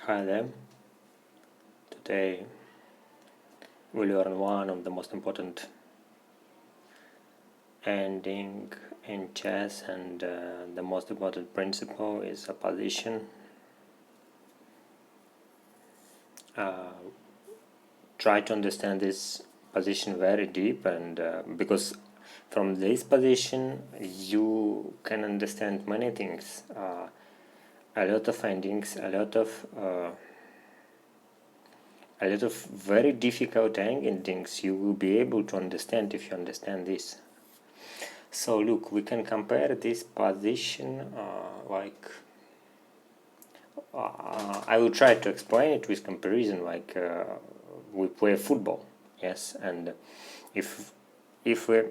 Hi there. Today we learn one of the most important ending in chess, and the most important principle is a position. Try to understand this position very deep, and because from this position you can understand many things, a lot of endings, a lot of very difficult endings you will be able to understand if you understand this. So look, we can compare this position I will try to explain it with comparison, like we play football, yes, and if we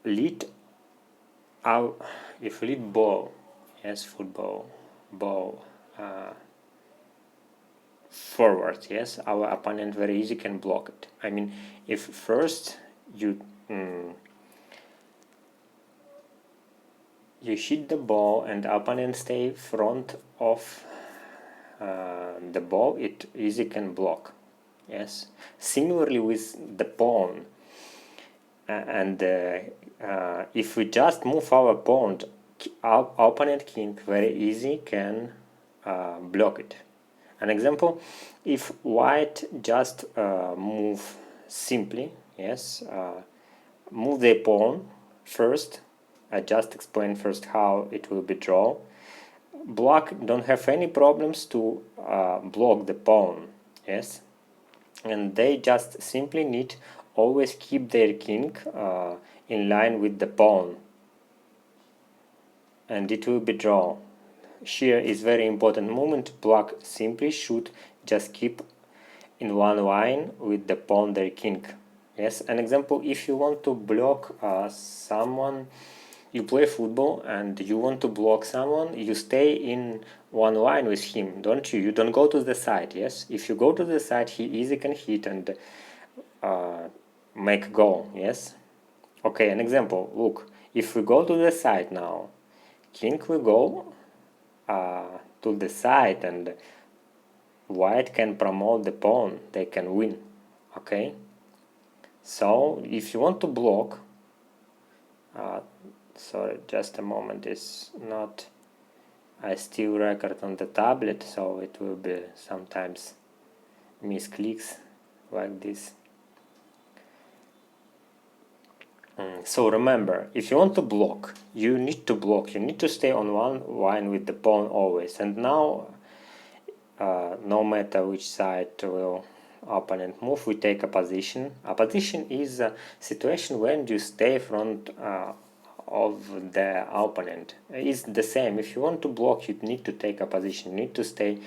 lead our if we lead ball, yes, football ball forward, yes, our opponent very easy can block it. I mean, if first you you hit the ball and the opponent stay front of the ball, it easy can block, yes. Similarly with the pawn, and if we just move our pawn, our opponent king very easy can block it. An example, if white just move simply, yes, move the pawn first. I just explained first how it will be drawn. Black don't have any problems to block the pawn, yes, and they just simply need always keep their king in line with the pawn, and it will be drawn. Here is very important moment. Black simply should just keep in one line with the pawn their king. Yes, an example, if you want to block someone, you play football and you want to block someone, you stay in one line with him, don't you? You don't go to the side, yes? If you go to the side, he easily can hit and make goal, yes? Okay, an example, look, if we go to the side now, king will go to the side and white can promote the pawn, they can win, okay? So if you want to block, sorry, just a moment, is not, I still record on the tablet, so it will be sometimes misclicks like this. So remember, if you want to block, you need to stay on one line with the pawn always. And now, no matter which side will opponent move, we take a position. A position is a situation when you stay front of the opponent. It's the same. If you want to block, you need to take a position. You need to stay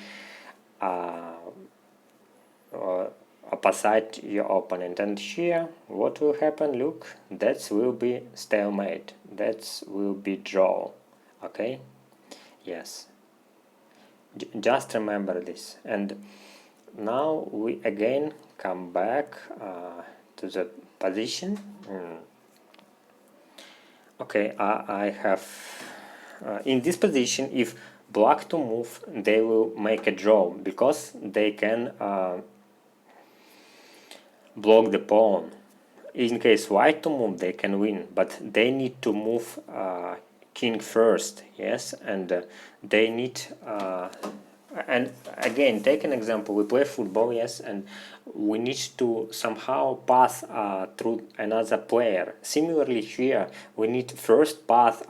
opposite your opponent. And here, what will happen? Look, that will be stalemate. That will be draw. Okay? Yes. Just remember this. And now we again come back to the position. Okay, I have in this position, if black to move, they will make a draw because they can block the pawn. In case white to move, they can win, but they need to move king first, yes, and they need and again, take an example, we play football, yes, and we need to somehow pass through another player. Similarly here, we need first pass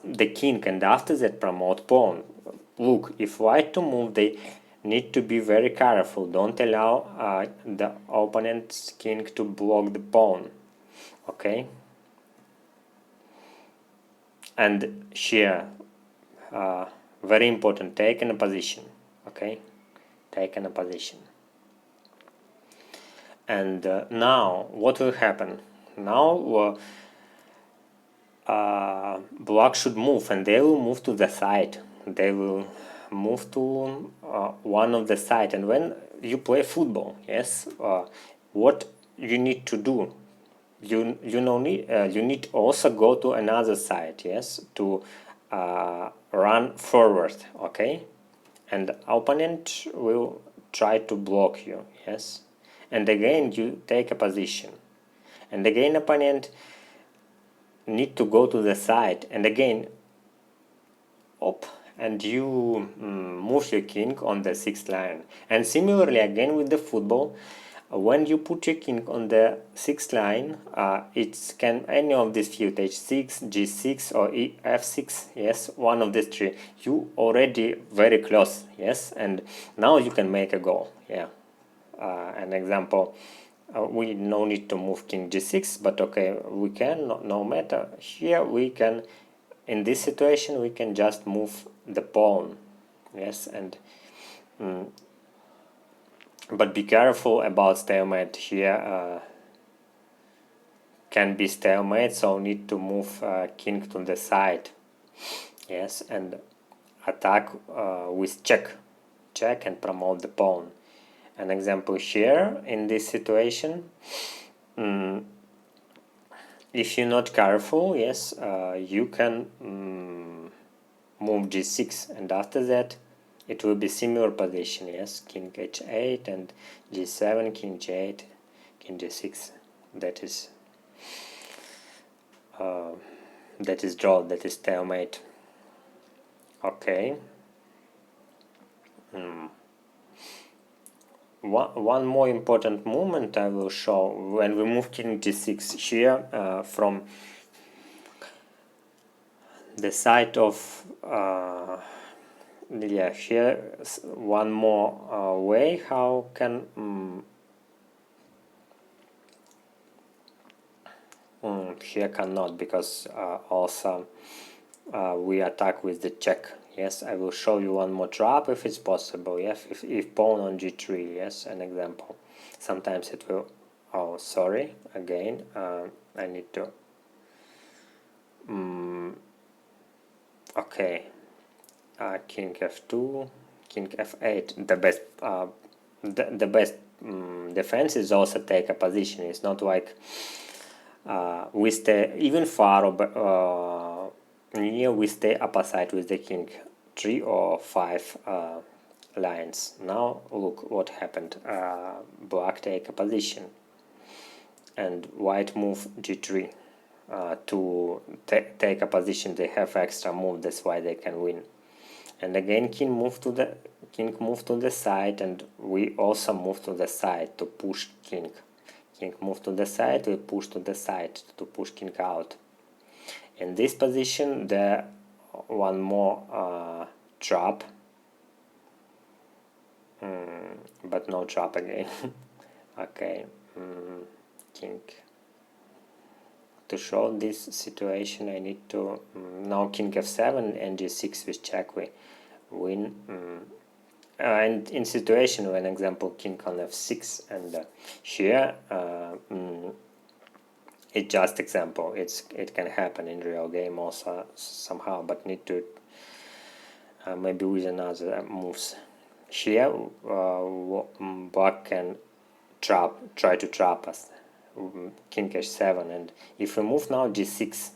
the king and after that promote pawn. Look, if white to move, they need to be very careful. Don't allow the opponent's king to block the pawn, okay? And here, very important, take in a position, okay? Take in a position. And now, what will happen? Now, black should move, and they will move to the side. They will move to one of the side. And when you play football, yes, what you need to do? you need also go to another side, yes, to run forward, okay, and opponent will try to block you, yes, and again you take a position, and again opponent need to go to the side, and again up, and you move your king on the sixth line. And similarly again with the football, when you put your king on the sixth line, it can any of these field, h6, g6, or f6, yes, one of these three, you already very close, yes, and now you can make a goal, yeah. An example, we no need to move king g6, but okay, we can, no matter, here we can, in this situation we can just move the pawn, yes, and but be careful about stalemate here, can be stalemate, so need to move king to the side, yes, and attack with check and promote the pawn. An example here in this situation, if you're not careful, yes, you can move g6, and after that it will be similar position, yes, king h8 and g7, king g8, king g6. That is draw, that is stalemate. Okay. One more important movement I will show when we move king g6 here, from the side of yeah, here one more way how can here cannot, because also we attack with the check, yes. I will show you one more trap if it's possible, yes, if pawn on g3, yes, an example. Sometimes it will, oh sorry, again I need to okay, king f2, king f8, the best the best defense is also take a position. It's not like we stay even far near, we stay opposite with the king 3 or 5 lines. Now look what happened, black take a position and white move g3 to take a position. They have extra move, that's why they can win. And again king move to the side, and we also move to the side to push king. King move to the side, we push to the side to push king out. In this position there one more trap, but no trap again. Okay, king. To show this situation I need to now king f7 and g6 with check we win. And in situation when example king on f6, and here it's just example, it can happen in real game also somehow, but need to maybe with another moves. Here black can try to trap us, king h7, and if we move now g6,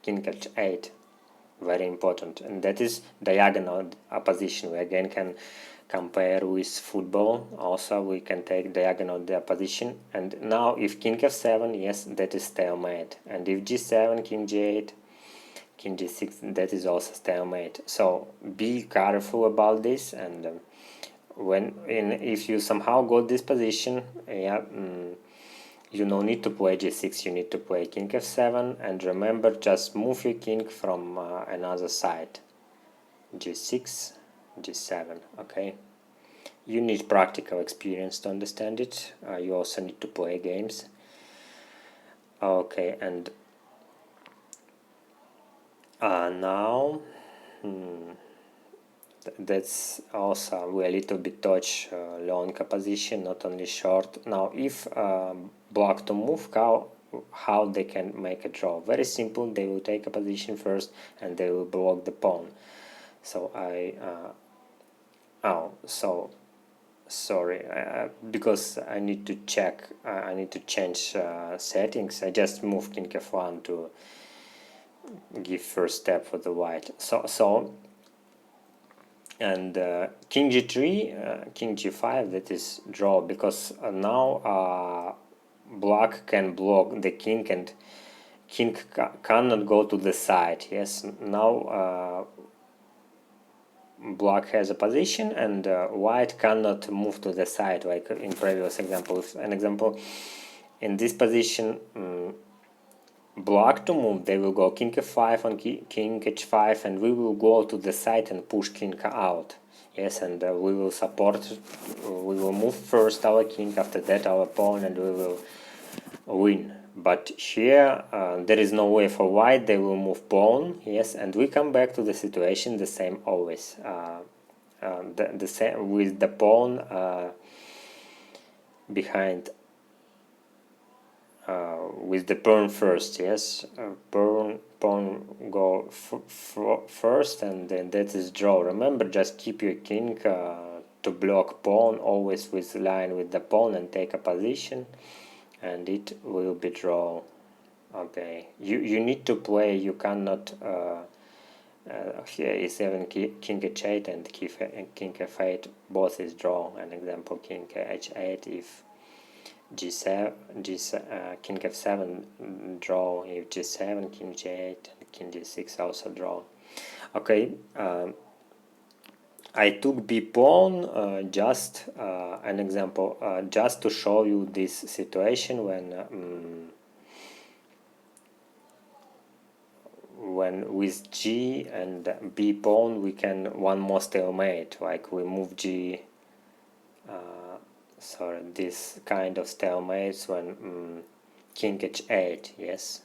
king h8, very important, and that is diagonal opposition. We again can compare with football, also we can take diagonal the opposition. And now if king f7, yes, that is stalemate, and if g7, king g8, king g6, that is also stalemate. So be careful about this, and if you somehow got this position, yeah, you no need to play g6, you need to play king f7, and remember, just move your king from another side, g6, g7, okay. You need practical experience to understand it, you also need to play games, okay. And now that's also we a little bit touch long position, not only short. Now if black to move, how they can make a draw? Very simple, they will take a position first and they will block the pawn. So sorry, because I need to check, I need to change settings. I just moved king f1 to give first step for the white. And king g3, king g5, that is draw, because now black can block the king, and king cannot go to the side. Yes, now black has a position, and white cannot move to the side, like in previous example. If an example, in this position, black to move, they will go king f5 on king h5, and we will go to the side and push king out. Yes, and we will support, we will move first our king, after that our pawn, and we will win. But here there is no way for white, they will move pawn. Yes, and we come back to the situation the same always, the same with the pawn behind, with the pawn first. Yes, pawn go first, and then that is draw. Remember, just keep your king to block pawn, always with line with the pawn, and take a position, and it will be draw. Okay, you need to play, you cannot here e7 king h8 and king f8, both is draw. An example, king h8, if g7, king f7 draw, if g7, king g8, and king g6 also draw. Okay, I took b pawn, just an example, just to show you this situation when with g and b pawn we can one more stalemate, like we move g, sorry, this kind of stalemates when king h8. Yes,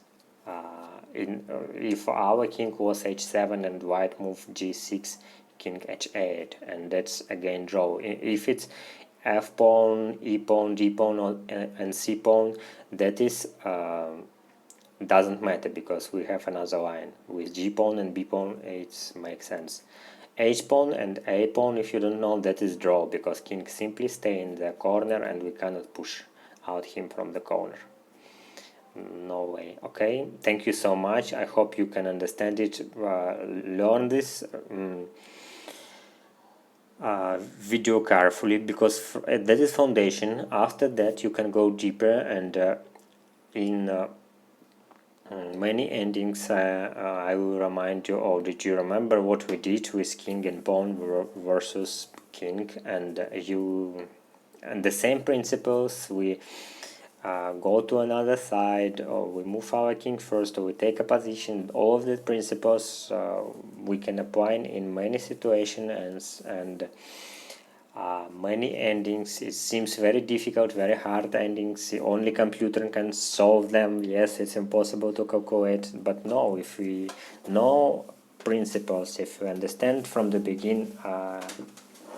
if our king was h7 and white moved g6, king h8, and that's again draw. If it's f pawn, e pawn, d pawn, and c pawn, that is doesn't matter, because we have another line. With g pawn and b pawn it makes sense. H pawn and a pawn, if you don't know, that is draw, because king simply stay in the corner and we cannot push out him from the corner. No way. Okay, thank you so much. I hope you can understand it, learn this video carefully, because that is foundation. After that you can go deeper, and in many endings I will remind you, or did you remember what we did with king and pawn versus king, and and the same principles. We go to another side, or we move our king first, or we take a position. All of the principles we can apply in many situations, and many endings. It seems very difficult, very hard endings. Only computer can solve them. Yes, it's impossible to calculate, but no, if we know principles, if we understand from the beginning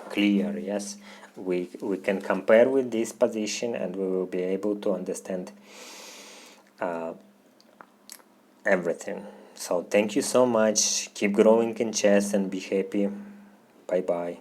clear, yes, we can compare with this position, and we will be able to understand everything. So thank you so much. Keep growing in chess and be happy. Bye bye.